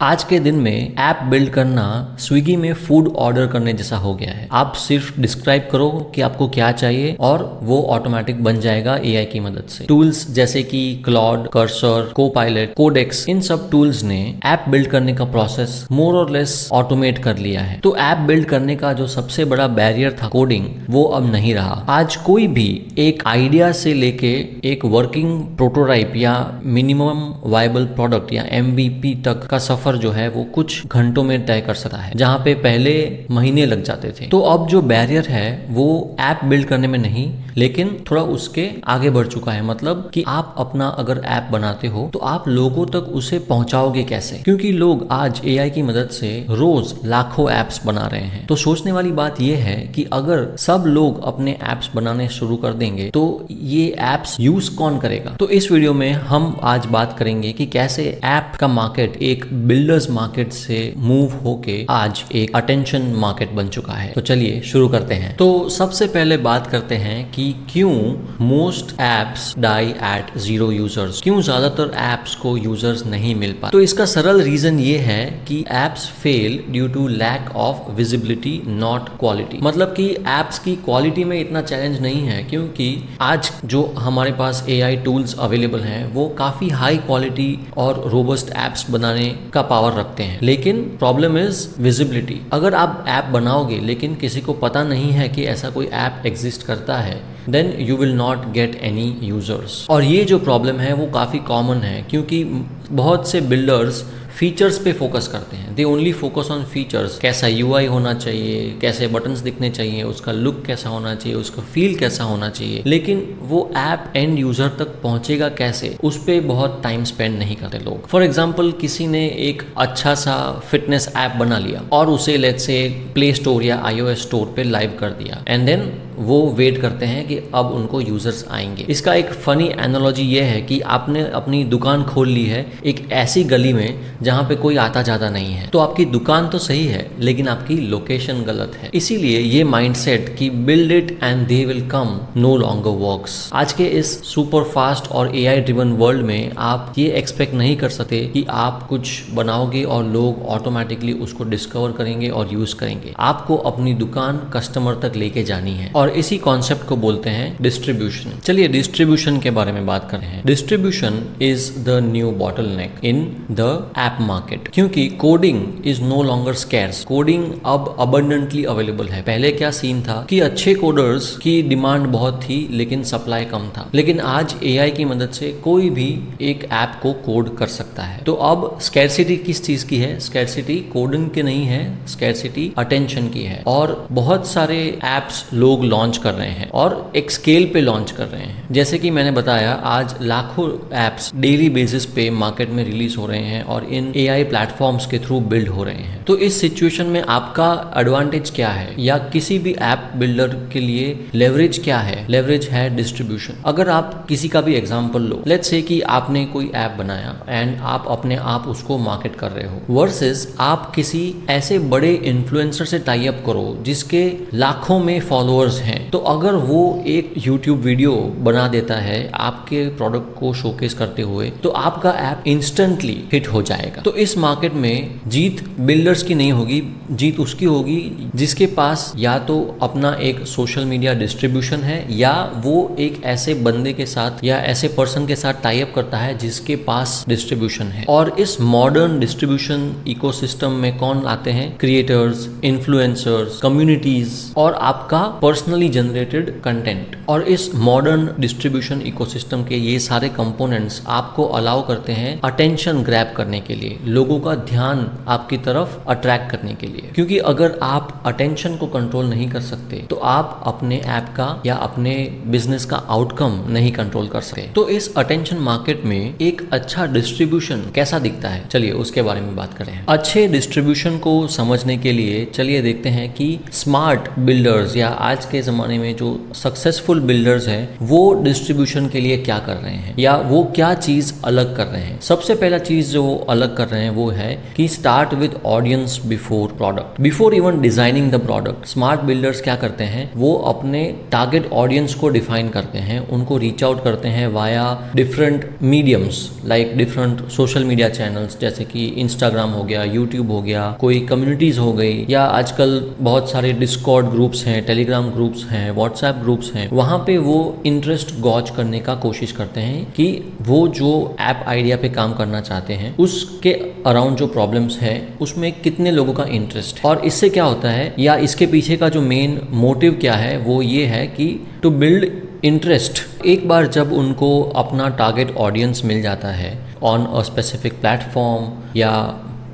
आज के दिन में ऐप बिल्ड करना स्विगी में फूड ऑर्डर करने जैसा हो गया है। आप सिर्फ डिस्क्राइब करो कि आपको क्या चाहिए और वो ऑटोमेटिक बन जाएगा एआई की मदद से। टूल्स जैसे कि क्लॉड, कर्सर, कोपायलट, कोडेक्स, इन सब टूल्स ने ऐप बिल्ड करने का प्रोसेस मोर और लेस ऑटोमेट कर लिया है। तो ऐप बिल्ड करने का जो सबसे बड़ा बैरियर था कोडिंग, वो अब नहीं रहा। आज कोई भी एक आइडिया से लेके एक वर्किंग प्रोटोटाइप या मिनिमम वायबल प्रोडक्ट या MVP तक का सफर जो है वो कुछ घंटों में तय कर सकता है, जहां पे पहले महीने लग जाते थे। तो अब जो बैरियर है वो ऐप बिल्ड करने में नहीं, लेकिन थोड़ा उसके आगे बढ़ चुका है। मतलब कि आप अपना अगर ऐप बनाते हो तो आप लोगों तक उसे पहुंचाओगे कैसे, क्योंकि लोग आज एआई की मदद से रोज लाखों एप्स बना रहे हैं। तो सोचने वाली बात यह है कि अगर सब लोग अपने एप्स बनाने शुरू कर देंगे तो ये एप्स यूज कौन करेगा। तो इस वीडियो में हम आज बात करेंगे कि कैसे ऐप का मार्केट एक बिल्डर्स मार्केट से मूव होके आज एक अटेंशन मार्केट बन चुका है। तो चलिए शुरू करते हैं। तो सबसे पहले बात करते हैं कि क्यों most apps die at 0 users, क्यों ज्यादातर एप्स को यूजर्स नहीं मिल पाते। तो इसका सरल रीजन ये है कि apps fail due to lack of visibility not quality. मतलब कि एप्स की क्वालिटी में इतना चैलेंज नहीं है, क्योंकि आज जो हमारे पास एआई टूल्स अवेलेबल हैं वो काफी हाई क्वालिटी और रोबस्ट एप्स बनाने का पावर रखते हैं। लेकिन प्रॉब्लम इज विजिबिलिटी। अगर आप ऐप बनाओगे लेकिन किसी को पता नहीं है कि ऐसा कोई ऐप एग्जिस्ट करता है, then you will not get any users. और ये जो प्रॉब्लम है वो काफी कॉमन है, क्योंकि बहुत से बिल्डर्स फीचर्स पे फोकस करते हैं। They only focus on features, कैसा यूआई होना चाहिए, कैसे बटन्स दिखने चाहिए, उसका लुक कैसा होना चाहिए, उसका फील कैसा होना चाहिए। लेकिन वो ऐप एंड यूजर तक पहुंचेगा कैसे, उस पर बहुत टाइम स्पेंड नहीं करते लोग। फॉर एग्जाम्पल, किसी ने एक अच्छा सा फिटनेस ऐप बना लिया और उसे लेट्स से प्ले स्टोर या iOS स्टोर पे लाइव कर दिया, एंड देन वो वेट करते हैं कि अब उनको यूजर्स आएंगे। इसका एक फनी एनालॉजी ये है कि आपने अपनी दुकान खोल ली है एक ऐसी गली में जहां पे कोई आता जाता नहीं है। तो आपकी दुकान तो सही है, लेकिन आपकी लोकेशन गलत है। इसीलिए ये माइंडसेट कि build it and they will come no longer works. आज के इस सुपर फास्ट और एआई ड्रिवन वर्ल्ड में आप ये एक्सपेक्ट नहीं कर सकते कि आप कुछ बनाओगे और लोग ऑटोमेटिकली उसको डिस्कवर करेंगे और यूज करेंगे। आपको अपनी दुकान कस्टमर तक लेके जानी है, और इसी कॉन्सेप्ट को बोलते हैं डिस्ट्रीब्यूशन। चलिए डिस्ट्रीब्यूशन के बारे में बात करते हैं। Distribution is the new bottleneck in the app market, क्योंकि coding is no longer scarce. Coding अब अबंडेंटली अवेलेबल है। पहले क्या सीन था कि अच्छे कोडर्स की डिमांड बहुत थी लेकिन सप्लाई कम था। लेकिन आज एआई की मदद से कोई भी एक ऐप को कोड कर सकता है। तो अब स्कैरसिटी किस चीज की है? स्कैरसिटी कोडिंग की नहीं है, स्कैरसिटी अटेंशन की है। और बहुत सारे एप्स लोग लॉन्च कर रहे हैं और एक स्केल पे लॉन्च कर रहे हैं। जैसे कि मैंने बताया, आज लाखों एप्स डेली बेसिस पे मार्केट में रिलीज हो रहे हैं और इन एआई प्लेटफॉर्म्स के थ्रू बिल्ड हो रहे हैं। तो इस सिचुएशन में आपका एडवांटेज क्या है, या किसी भी ऐप बिल्डर के लिए लेवरेज क्या है? लेवरेज है डिस्ट्रीब्यूशन। अगर आप किसी का भी एग्जांपल लो, लेट्स से कि आपने कोई ऐप बनाया एंड आप अपने आप उसको मार्केट कर रहे हो, वर्सेस आप किसी ऐसे बड़े इन्फ्लुएंसर से टाई अप करो जिसके लाखों में फॉलोअर्स हैं। तो अगर वो एक YouTube वीडियो बना देता है आपके प्रोडक्ट को शोकेस करते हुए, तो आपका ऐप इंस्टेंटली हिट हो जाएगा। तो इस मार्केट में जीत बिल्डर्स की नहीं होगी, जीत उसकी होगी जिसके पास या तो अपना एक सोशल मीडिया डिस्ट्रीब्यूशन है, या वो एक ऐसे बंदे के साथ या ऐसे पर्सन के साथ टाई अप करता है जिसके पास डिस्ट्रीब्यूशन है। और इस मॉडर्न डिस्ट्रीब्यूशन इकोसिस्टम में कौन आते हैं? क्रिएटर्स, इन्फ्लुएंसर्स, कम्युनिटीज और आपका पर्सनली जनरेटेड कंटेंट। और इस मॉडर्न डिस्ट्रीब्यूशन इकोसिस्टम के ये सारे कंपोनेंट्स आपको अलाउ करते हैं अटेंशन ग्रैब करने के लिए, लोगों का ध्यान आपकी तरफ अट्रैक्ट करने के लिए। क्योंकि अगर आप अटेंशन को कंट्रोल नहीं कर सकते तो आप अपने ऐप का या अपने बिजनेस का आउटकम नहीं कंट्रोल कर सकते। तो इस अटेंशन मार्केट में एक अच्छा डिस्ट्रीब्यूशन कैसा दिखता है, चलिए उसके बारे में बात करें। अच्छे डिस्ट्रीब्यूशन को समझने के लिए चलिए देखते हैं कि स्मार्ट बिल्डर्स या आज के के ज़माने में जो सक्सेसफुल बिल्डर्स हैं वो डिस्ट्रीब्यूशन के लिए क्या कर रहे हैं या वो क्या चीज़ अलग कर रहे हैं। सबसे पहला चीज़ जो वो अलग कर रहे हैं वो है कि start with audience before product, before even designing the product. Smart builders क्या करते हैं, वो अपने टारगेट ऑडियंस को डिफाइन करते हैं, उनको रीच आउट करते हैं via different mediums like different social media channels, जैसे कि इंस्टाग्राम हो गया, यूट्यूब हो गया, कोई कम्युनिटीज हो गई, या आजकल बहुत सारे डिस्कॉर्ड ग्रुप्स हैं, टेलीग्राम ग्रुप्स हैं, व्हाट्सएप ग्रुप्स हैं। वहां पे वो इंटरेस्ट गॉज करने का कोशिश करते हैं कि वो जो ऐप आइडिया पे काम करना चाहते हैं उसके अराउंड जो प्रॉब्लम्स है उसमें कितने लोगों का इंटरेस्ट है। और इससे क्या होता है या इसके पीछे का जो मेन मोटिव क्या है वो ये है कि टू बिल्ड इंटरेस्ट। एक बार जब उनको अपना टारगेट ऑडियंस मिल जाता है ऑन अ स्पेसिफिक प्लेटफॉर्म या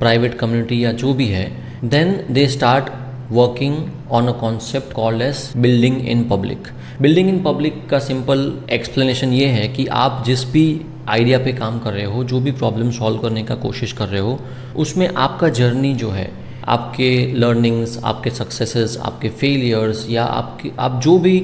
प्राइवेट कम्युनिटी या जो भी है, then they start working on a concept called as building in public. Building in public का सिंपल एक्सप्लेनेशन ये है कि आप जिस भी आइडिया पे काम कर रहे हो, जो भी प्रॉब्लम सॉल्व करने का कोशिश कर रहे हो, उसमें आपका जर्नी जो है, आपके लर्निंग्स, आपके सक्सेसेस, आपके फेलियर्स, या आप जो भी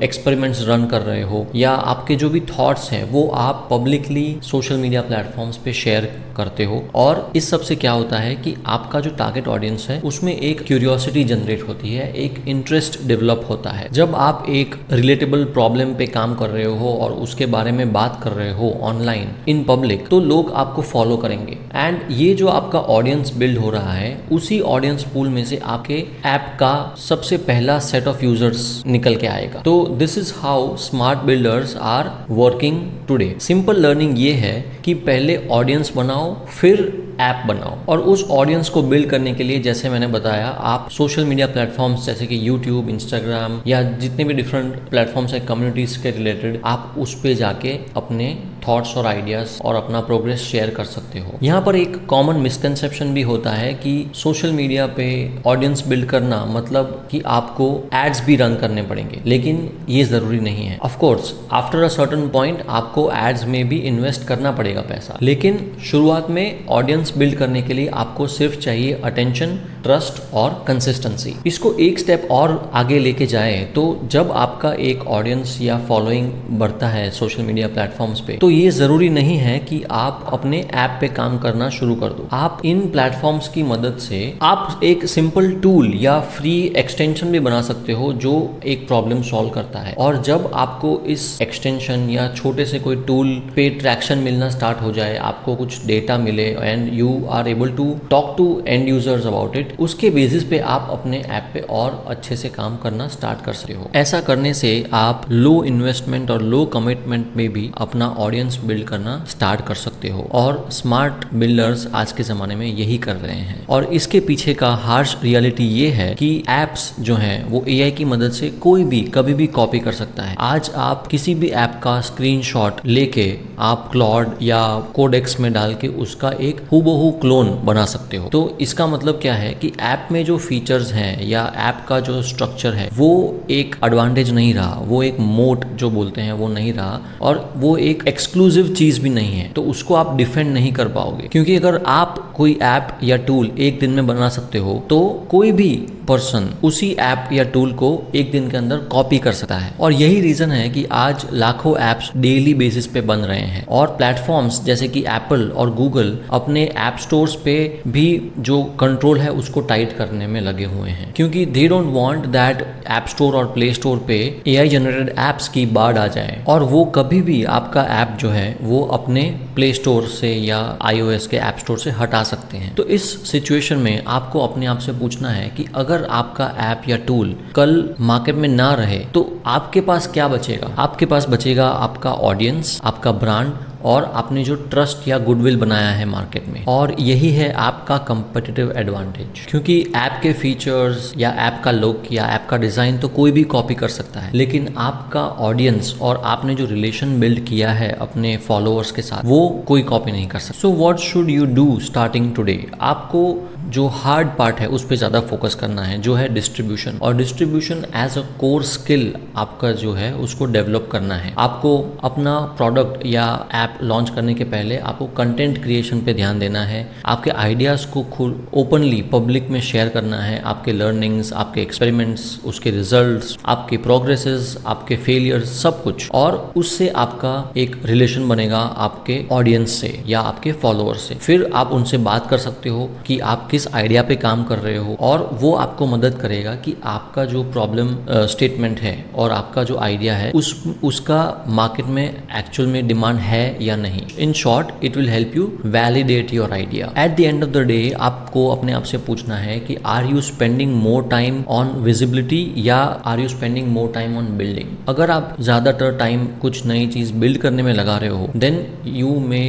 एक्सपेरिमेंट्स रन कर रहे हो या आपके जो भी थॉट्स हैं वो आप पब्लिकली सोशल मीडिया प्लेटफॉर्म्स पे शेयर करते हो। और इस सब से क्या होता है कि आपका जो टारगेट ऑडियंस है उसमें एक क्यूरियोसिटी जनरेट होती है, एक इंटरेस्ट डेवलप होता है। जब आप एक रिलेटेबल प्रॉब्लम पे काम कर रहे हो और उसके बारे में बात कर रहे हो ऑनलाइन इन पब्लिक, तो लोग आपको फॉलो करेंगे एंड ये जो आपका ऑडियंस बिल्ड हो रहा है उसी ऑडियंस पूल में से आपके ऐप का सबसे पहला सेट ऑफ यूजर्स निकल के आएगा। तो this is how smart builders are working today. Simple learning ये है कि पहले ऑडियंस बनाओ फिर ऐप बनाओ, और उस ऑडियंस को बिल्ड करने के लिए जैसे मैंने बताया आप सोशल मीडिया प्लेटफॉर्म्स जैसे कि यूट्यूब, इंस्टाग्राम या जितने भी डिफरेंट प्लेटफॉर्म्स है कम्युनिटीज के रिलेटेड, आप उस पे जाके अपने थॉट्स और आइडियाज और अपना प्रोग्रेस शेयर कर सकते हो। यहाँ पर एक कॉमन मिसकंसेप्शन भी होता है कि सोशल मीडिया पे ऑडियंस बिल्ड करना मतलब कि आपको एड्स भी रन करने पड़ेंगे, लेकिन ये जरूरी नहीं है। Of course after a certain point आपको एड्स में भी इन्वेस्ट करना पड़ेगा पैसा, लेकिन शुरुआत में ऑडियंस बिल्ड करने के लिए आपको सिर्फ चाहिए अटेंशन, ट्रस्ट और कंसिस्टेंसी। इसको एक स्टेप और आगे लेके जाए तो जब आपका एक ऑडियंस या फॉलोइंग बढ़ता है सोशल मीडिया प्लेटफॉर्म्स पे, तो ये जरूरी नहीं है कि आप अपने ऐप पे काम करना शुरू कर दो। आप इन प्लेटफॉर्म्स की मदद से आप एक सिंपल टूल या फ्री एक्सटेंशन भी बना सकते हो जो एक प्रॉब्लम सॉल्व करता है। और जब आपको इस एक्सटेंशन या छोटे से कोई टूल पे ट्रैक्शन मिलना स्टार्ट हो जाए, आपको कुछ डेटा मिले and you are able to talk to end users about it, उसके बेसिस पे आप अपने ऐप पे और अच्छे से काम करना स्टार्ट कर सकते हो। ऐसा करने से आप लो इन्वेस्टमेंट और लो कमिटमेंट में भी अपना ऑडियंस बिल्ड करना स्टार्ट कर सकते हो, और स्मार्ट बिल्डर्स आज के ज़माने में यही कर रहे हैं। और इसके पीछे का हार्श रियलिटी ये है कि एप्स जो हैं वो एआई की मदद से कोई भी कभी भी कॉपी कर सकता है। आज आप किसी भी ऐप का स्क्रीनशॉट लेके आप क्लॉड या कोडेक्स में डाल के उसका एक हूबहू क्लोन बना सकते हो। तो इसका मतलब क्या है कि ऐप में जो फीचर्स हैं या ऐप का जो स्ट्रक्चर है वो एक एडवांटेज नहीं रहा, वो एक मोट जो बोलते हैं वो नहीं रहा, और वो एक एक्सक्लूसिव चीज भी नहीं है, तो उसको आप डिफेंड नहीं कर पाओगे। क्योंकि अगर आप कोई ऐप या टूल एक दिन में बना सकते हो तो कोई भी पर्सन उसी ऐप या टूल को एक दिन के अंदर कॉपी कर सकता है। और यही रीजन है कि आज लाखों ऐप्स डेली बेसिस पे बन रहे हैं, और प्लेटफॉर्म्स जैसे कि एप्पल और गूगल अपने ऐप स्टोर्स पे भी जो कंट्रोल है उसको टाइट करने में लगे हुए हैं, क्योंकि they don't want that app store और प्ले स्टोर पे एआई जनरेटेड ऐप्स की बाढ़ आ जाए और वो कभी भी आपका ऐप जो है वो अपने प्ले स्टोर से या iOS के ऐप स्टोर से हटा सकते हैं। तो इस सिचुएशन में आपको अपने आप से पूछना है कि अगर आपका ऐप या टूल कल मार्केट में ना रहे तो आपके पास क्या बचेगा? आपके पास बचेगा आपका ऑडियंस, आपका ब्रांड और आपने जो ट्रस्ट या गुडविल बनाया है मार्केट में, और यही है आपका कंपेटिटिव एडवांटेज। क्योंकि ऐप के फीचर्स या ऐप का लुक या ऐप का डिजाइन तो कोई भी कॉपी कर सकता है, लेकिन आपका ऑडियंस और आपने जो रिलेशन बिल्ड किया है अपने फॉलोअर्स के साथ वो कोई कॉपी नहीं कर सकता। So what should you do starting today? आपको जो हार्ड पार्ट है उस पर ज़्यादा फोकस करना है, जो है डिस्ट्रीब्यूशन। और distribution as a core skill आपका जो है उसको डेवलप करना है। आपको अपना प्रोडक्ट या ऐप लॉन्च करने के पहले आपको कंटेंट क्रिएशन पे ध्यान देना है, आपके आइडियाज़ को खुद ओपनली पब्लिक में शेयर करना है, आपके लर्निंग्स, आपके एक्सपेरिमेंट्स, उसके रिजल्ट्स, आपके प्रोग्रेसेस, आपके फेलियर्स, सब कुछ। और उससे आपका एक रिलेशन बनेगा आपके ऑडियंस से या आपके फॉलोअर्स से। फिर आप उनसे बात कर सकते हो कि आप किस आइडिया पे काम कर रहे हो, और वो आपको मदद करेगा कि आपका जो प्रॉब्लम स्टेटमेंट है और आपका जो आइडिया है उसका मार्केट में एक्चुअल में डिमांड है या नहीं। In short it will help you validate your idea. At the end of the day आपको अपने आप से पूछना है कि are you spending more time on visibility या are you spending more time on building. अगर आप ज़्यादातर टाइम कुछ नई चीज़ बिल्ड करने में लगा रहे हो, then you may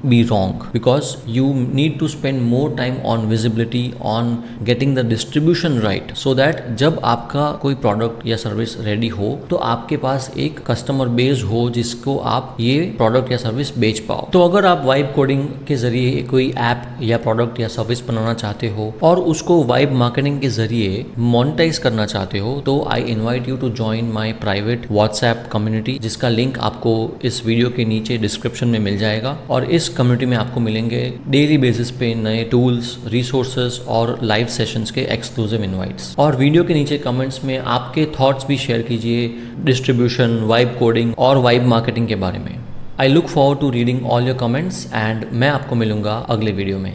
be wrong, because you need to spend more time on visibility, on getting the distribution right, so that जब आपका कोई प्रोडक्ट या सर्विस रेडी हो तो आपके पास एक कस्टमर बेस हो जिसको आप ये प्रोडक्ट या सर्विस बेच पाओ। तो अगर आप वाइब कोडिंग के जरिए कोई ऐप या प्रोडक्ट या सर्विस बनाना चाहते हो और उसको वाइब मार्केटिंग के जरिए मोनेटाइज करना चाहते हो, तो I invite you to join my private WhatsApp community, जिसका लिंक आपको इस वीडियो के नीचे डिस्क्रिप्शन में मिल जाएगा। और इस कम्युनिटी में आपको मिलेंगे डेली बेसिस पे नए टूल्स, रिसोर्सेज और लाइव सेशंस के एक्सक्लूसिव इनवाइट्स। और वीडियो के नीचे कमेंट्स में आपके थॉट्स भी शेयर कीजिए डिस्ट्रीब्यूशन, वाइब कोडिंग और वाइब मार्केटिंग के बारे में। I look forward to reading all your comments and मैं आपको मिलूंगा अगले वीडियो में।